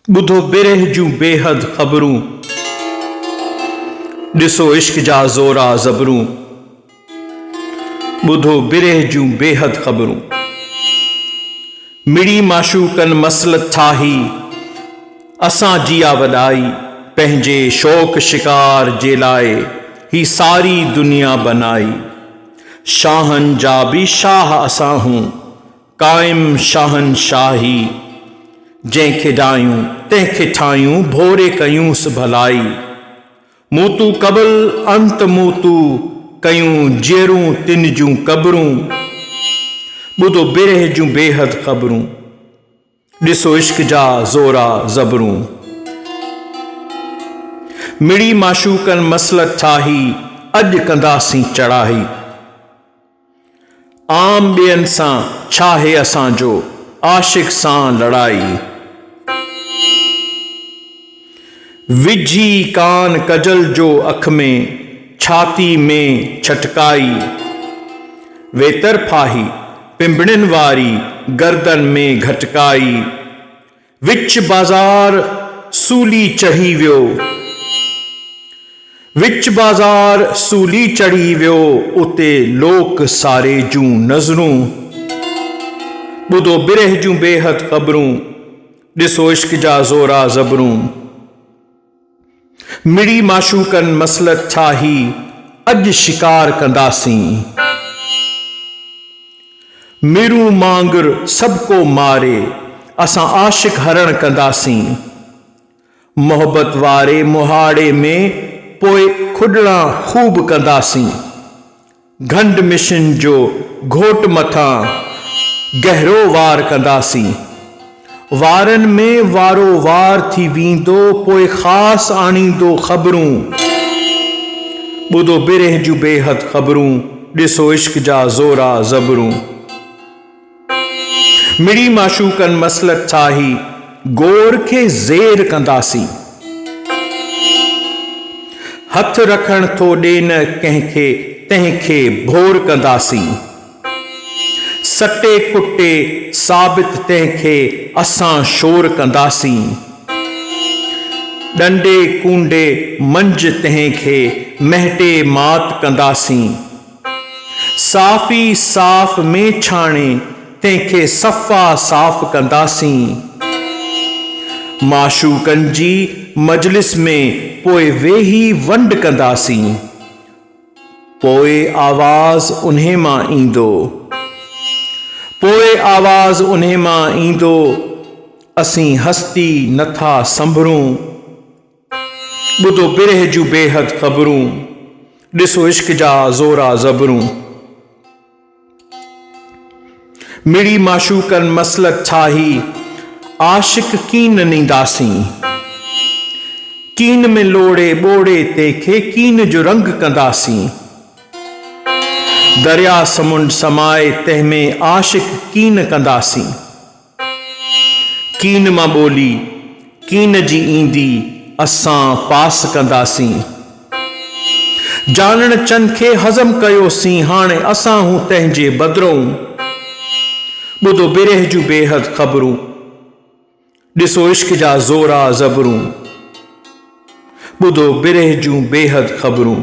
ॿुधो बिरह जूं बेहद ख़बरूं, ॾिसो इश्क जा ज़ोरा ज़बरूं। ॿुधो बिरह जूं बेहद ख़बरूं, मिड़ी माशूकनि मसलत ठाही, असां जिया वॾाई, पंहिंजे शौक़ शिकार जे लाइ ही सारी दुनिया बनाई। शाहनि जा बि शाह असां हूं, क़ाइम शाहन शाही, जंहिंखे ॾायूं तंहिंखे ठाहियूं, भोरे कयूंसि भलाई। मूतू क़बल अंत मूतू, कयूं जेरूं तिन जूं क़बरूं। ॿुधो बिरह जूं बेहद ख़बरूं, ॾिसो इश्क जा ज़ोरा ज़बरूं। मिड़ी माशूकनि मसलत ठाही, अॼु कंदासीं चढ़ाई। आम ॿियनि सां छाहे असांजो, आशिक़ सां लड़ाई। विझी कान कजल जो अख में, छाती में छटकाई। वेतरफाही पिंबड़िन वारी, गर्दन में घटकाई। विच बाज़ार सूली चढ़ी वियो, विच बाज़ार सूली चढ़ी वियो, उते लोक सारे जूं नज़रूं। ॿुधो बिरह जूं बेहद ख़बरूं, ॾिसो इश्क जा ज़ोरा ज़बरूं। मिड़ी माशूकनि मसलत ठाही, अॼु शिकार कंदासीं। मिरूं मांगुर सबको मारे, असां आशिक़ हरण कंदासीं। मोहब्बत वारे मुहाड़े में पोइ खुॾणा ख़ूब कंदासीं। घंड मिशन जो घोट मथां गहरो वार कंदासीं। वारनि में वारो वार थी वेंदो, पोइ ख़ासि आणींदो ख़बरूं। ॿुधो बिरह जूं बेहद ख़बरूं, ॾिसो इश्क जा ज़ोरा ज़बरूं। मिड़ी माशूकनि मसलत ठाही, गोर खे ज़ेर कंदासीं। हथ रखण थो ॾे न कंहिंखे, तंहिंखे भोर कंदासीं। सटे कुटे साबित तंहिंखे असां शोर कंदासीं। ॾंडे कूंडे मंझ तंहिंखे महटे मात कंदासीं। साफ़ी साफ़ में छाणे, तंहिंखे सफ़ा साफ़ कंदासीं। माशूकनि जी मजलिस में पोइ वेही वंड कंदासीं। पोइ आवाज़ उन्हे मां ईंदो, पोइ आवाज़ उन्हे मां ईंदो, असीं हस्ती नथा संभरूं। ॿुधो बिरह जूं बेहद ख़बरूं, ॾिसो इश्क जा ज़ोरा ज़बरूं। मिड़ी माशूकनि मसलत ठाही, आशिक़ कीन नींदासीं। कीन में लोड़े ॿोड़े तंहिंखे कीन जो रंग कंदासीं। दरिया समुंड समाए तंहिंमें आशिक़ कीन कंदासीं। कीन मां ॿोली कीन जी ईंदी, असां पास कंदासीं। जानण चन खे हज़म कयोसीं, हाणे असां हूं तंहिंजे बदिरों। ॿुधो बिरह जूं बेहद ख़बरूं, ॾिसो इश्क जा ज़ोरा ज़बरूं। ॿुधो बिरह जूं बेहद ख़बरूं।